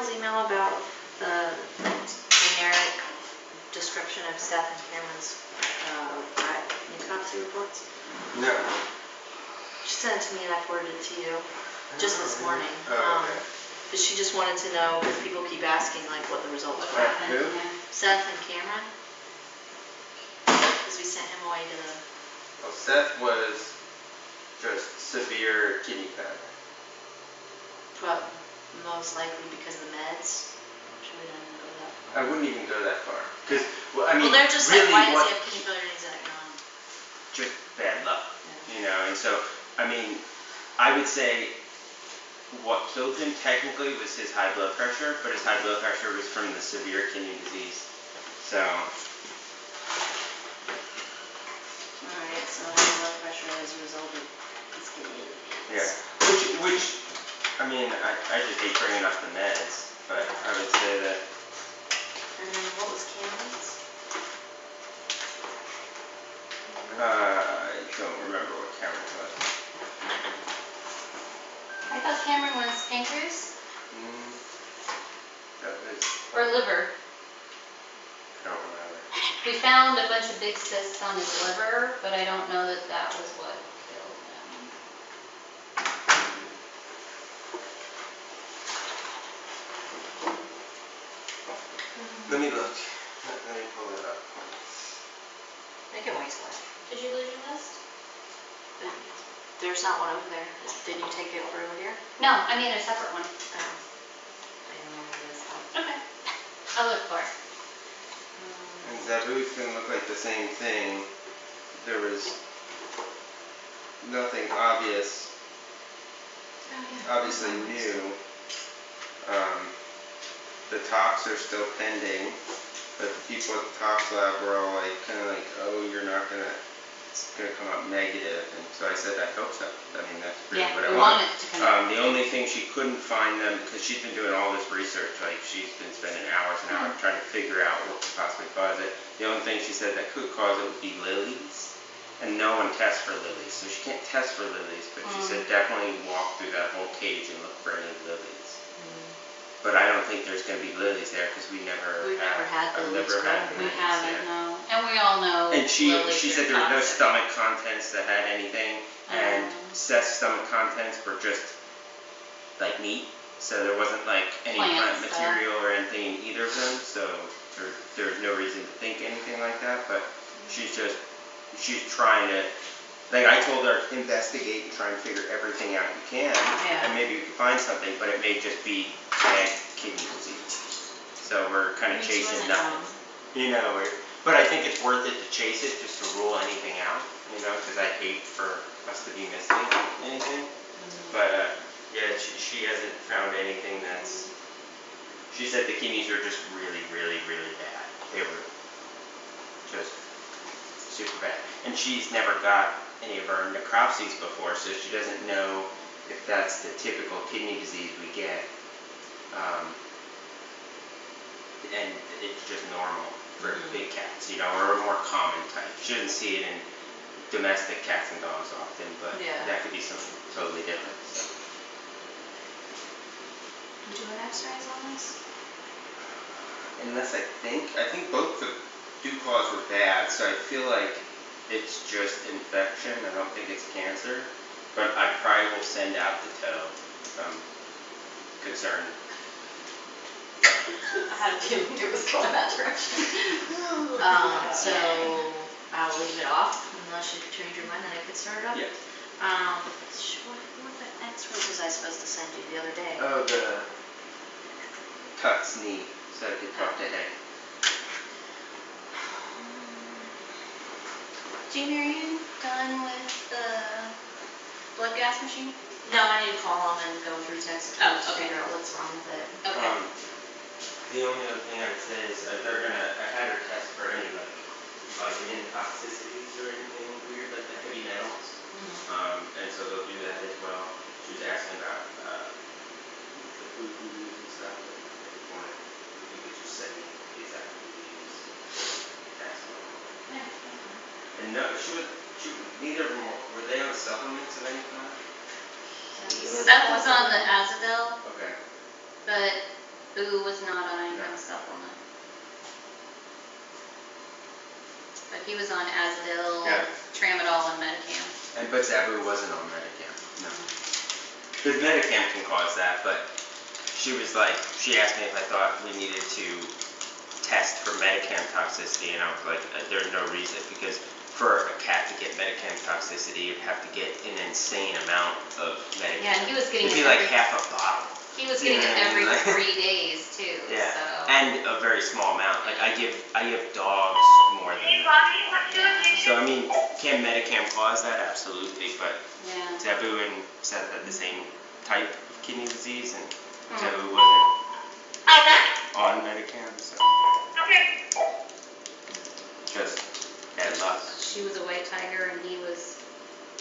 Danielle's email about the generic description of Seth and Cameron's necropsy reports? No. She sent it to me and I forwarded it to you just this morning. Oh, okay. But she just wanted to know, because people keep asking like what the results were. Who? Seth and Cameron. Because we sent him away to the... Well, Seth was just severe kidney failure. But most likely because of the meds. Should we not even go that far? I wouldn't even go that far. Because, well, I mean, well, they're just really like, why does he have kidney failure and he's that young? Just bad luck, yeah. you know, and so, I mean, I would say what killed him technically was his high blood pressure, but his high blood pressure was from the severe kidney disease. So. Alright, so high blood pressure as a result of his kidney disease. Yeah. Which, I mean, I just hate bringing up the meds, but I would say that. And then what was Cameron's? I don't remember what Cameron was. I thought Cameron was pancreas? That was. Or liver? I don't remember. We found a bunch of big cysts on his liver, but I don't know that that was what killed him. Let me look. Let me pull it up. I can wait till that. Did you lose your list? There's not one over there. Didn't you take it over here? No, I made a separate one. Oh. I don't know where it is. Okay. I'll look for it. And Zabu's gonna look like the same thing. There was nothing obvious, obviously new. The talks are still pending, but the people at the talks lab were all like, kind of like, oh, you're not gonna, it's gonna come out negative. And so I said, I hope so. I mean, that's really what I want. It to come out. The only thing she couldn't find them, because she's been doing all this research, like she's been spending hours and hours trying to figure out what could possibly cause it. The only thing she said that could cause it would be lilies, and no one tests for lilies, so she can't test for lilies, but she said definitely walk through that whole cage and look for any lilies. But I don't think there's going to be lilies there because we've never had lilies. We haven't, no. And we all know. And she said there were no stomach contents that had anything, and Seth's stomach contents were just like meat, so there wasn't like any plant material or anything in either of them, so there's no reason to think anything like that. But she's trying to, like I told her, investigate and try and figure everything out you can, and maybe we can find something, but it may just be bad kidney disease. So we're kind of chasing nothing, you know. But I think it's worth it to chase it just to rule anything out, you know, because I hate for us to be missing anything. But yeah, she hasn't found anything that's. She said the kidneys are just really, really, really bad. They were just super bad, and she's never got any of her necropsies before, so she doesn't know if that's the typical kidney disease we get. And it's just normal for big cats, you know, or a more common type. You shouldn't see it in domestic cats and dogs often, but that could be something totally different. So. Did you do an X-rays on this? Unless I think both the cause were bad, so I feel like it's just infection. I don't think it's cancer, but I probably will send out the toe if I'm concerned. I had a feeling it was going that direction. So I'll leave it off unless you change your mind and I could start it up. Yeah. What the X-rays was I supposed to send you the other day? Oh, the Tut's knee, so I could talk today. Jean, are you done with the blood gas machine? No, I need to call them and go through text to figure out what's wrong with it. Okay. The only other thing I'd say is they're gonna. I had her test for any like vitamin toxicities or anything weird like the heavy metals, and so they'll do that as well. She was asking about the food we use and stuff. If you could just send me the exact food we use. That's all. Yeah. And no, neither of them were they on supplements of any kind? That was on the Azadel, Okay. but Boo was not on any No. kind of supplement. But he was on Advil, Yeah. Tramadol, and Metacam. But Zabu wasn't on Medicam. No. Because Medicam can cause that, but she asked me if I thought we needed to test for Medicam toxicity, and I was like, there's no reason, because for a cat to get Medicam toxicity, you'd have to get an insane amount of Medicam. Yeah, and he was getting It'd be it like every, half a bottle. he was getting it every 3 days too. Yeah, So. and a very small amount. Like I give dogs more than. So I mean, can Medicam cause that? Absolutely, but Yeah. Zabu and Seth had the same type of kidney disease, and Zabu wasn't on Medicam, so just bad luck. She was a white tiger, and he was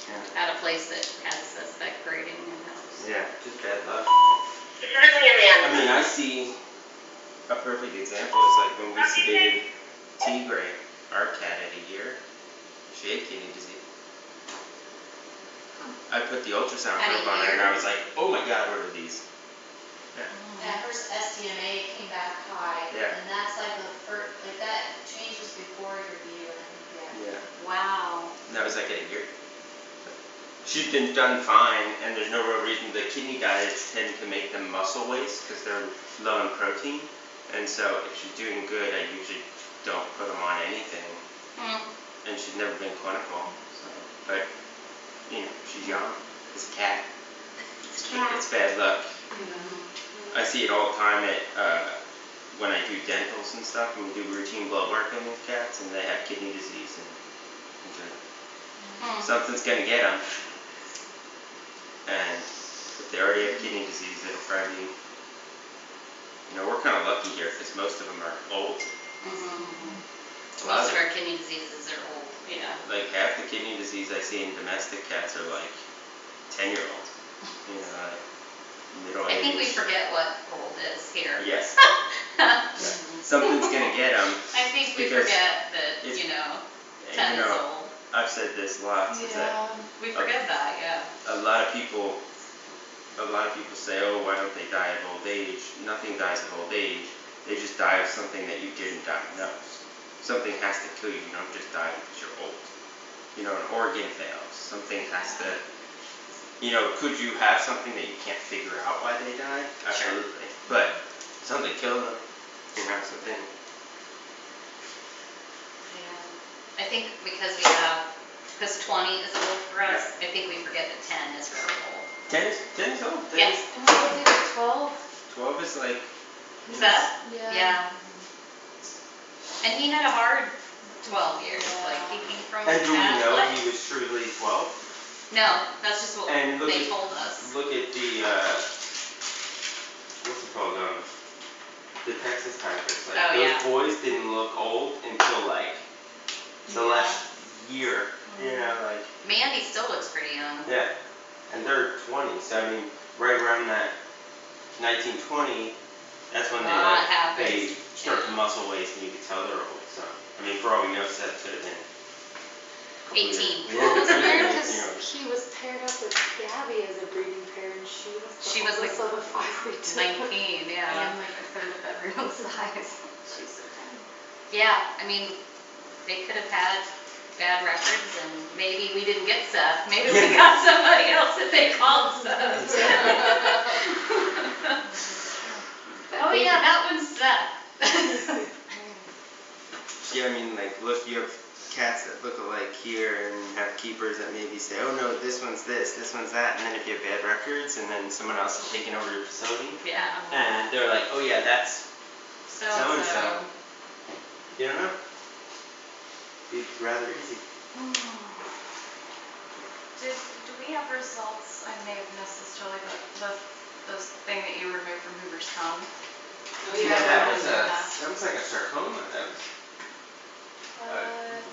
Yeah. at a place that had suspect breeding, and that was. Yeah, just bad luck. I mean, I see a perfect example is like when we sedated Tigre, our cat, at a year. She had kidney disease. I put the ultrasound At a probe on her, and year? I was like, oh my god, what are these? Yeah, her SDMA came back high, Yeah. and that's like the first, like that changes before your viewing, yeah. Yeah. Wow. And that was like at a year. She's been done fine, and there's no real reason. The kidney diets tend to make them muscle waste because they're low in protein. And so if she's doing good, I usually don't put them on anything. And she's never been clinical. So. But, you know, she's young. It's a cat. It's bad luck. I see it all the time at when I do dentals and stuff, and we do routine blood work on these cats, and they have kidney disease, and something's gonna get them. And if they already have kidney disease, it'll probably, you know, we're kind of lucky here because most of them are old. Most of our kidney diseases are old. Yeah. Like half the kidney disease I see in domestic cats are like 10-year-olds. You know, like middle age. I think we forget what old is here. Yes. Something's gonna get them. I think we Because forget that, you know, 10 you is know, old. I've said this lots. Is that We forget that, yeah. a lot of people say, oh, why don't they die of old age? Nothing dies of old age. They just die of something that you didn't diagnose. Something has to kill you. You don't just die because you're old. You know, an organ fails. Something has to, you know, could you have something that you can't figure out why they died? Absolutely. But something killed them. You have something. Yeah. I think because 20 is old for us, I think we forget that 10 is really old. 10 is old. Yes. 12? 12 is like. Is that? Yeah. Yeah. And he had a hard 12 years. Like he came from. And do we bad know place. he was truly 12? No, that's just what And look they at- told us. Look at the, what's it called, the Texas Tigers. Like, Oh, those yeah. boys didn't look old until like the last year. You know, like, Mandy still looks pretty young. yeah. And they're 20, so I mean, right around that 1920, that's when Lot they happens. start to muscle waste, and you can tell they're old. So, I mean, for all we know, Seth could have been 18. Yeah, Well, it was could have weird been because 18-year-old. he was paired up with Gabby as a breeding pair, and she was like of the 5 we took. 19, yeah. And like a third of everyone's size. She's so tiny. Yeah, I mean, they could have had bad records, and maybe we didn't get Seth. Maybe we got somebody else that they called Seth. Oh yeah, that one's Seth. Yeah, I mean, like, look, you have cats that look alike here and have keepers that maybe say, oh no, this one's this one's that, and then if you have bad records and then someone else is taking over your facility, Yeah. and they're like, oh yeah, that's So so-and-so. You don't know. Be rather easy. Do we have results? I may have missed this, Julie, but the thing that you removed from Hoover's tongue? That was like a sarcoma. That was.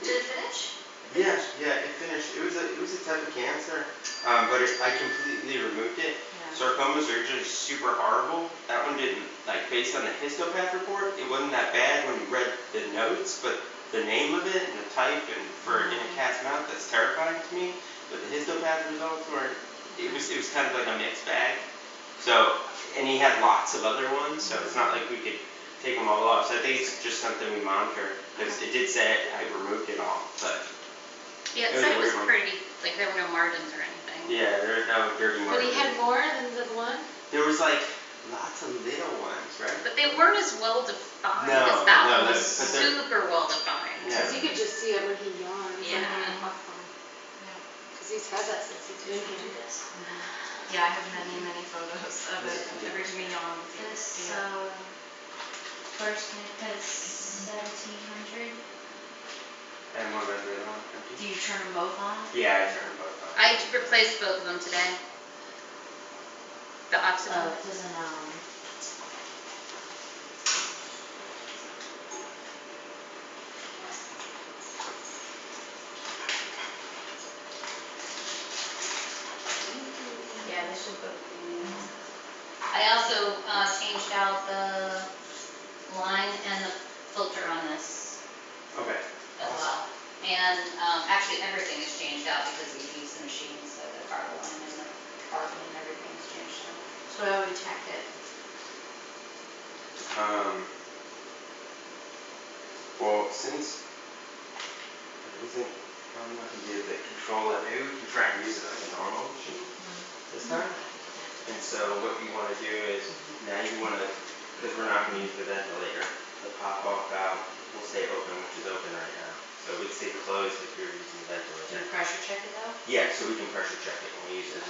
Did it finish? Yeah, it finished. It was a type of cancer, but I completely removed it. Sarcomas are usually super horrible. That one didn't, like, based on the histopath report, it wasn't that bad when you read the notes, but the name of it and the type and for in a cat's mouth, that's terrifying to me. But the histopath results were, it was kind of like a mixed bag. So, and he had lots of other ones, so it's not like we could take them all off. So I think it's just something we monitor, because it did say I removed it all, but Yeah, It it was said a it was weird one. pretty, like there were no margins or anything. yeah, there was no dirty But he marks. had more than the one? There was like lots of little ones, right? But they weren't as well defined No, as that no, one was but they're- super well defined. Yeah. Cause you could just see it when he yawns, like on Yeah. the platform. Cause he's had that since he's been Did you do here. this? Yeah, I have many, many photos of it, Yeah. every time he yawns. This, Yeah. first one is 1700. And what about the other one? Do you turn them both on? Yeah, I turned them both on. I replaced both of them today. The oxygen. Oh, it doesn't, Yeah, they should both be. I also changed out the line and the filter on this Okay. as well. And actually everything is changed out because we use the machine, so the carbo line and the carbon and everything is changed out. so I would check it. Well, since I think I'm not gonna be able to control it, maybe we can try and use it like a normal machine this time. And so what you wanna do is, now you wanna, because we're not gonna use the ventilator, the pop-off valve will stay open, which is open right now. So it would stay closed if you're using the Do you ventilator. pressure check it though? Yeah, so we can pressure check it when we use it.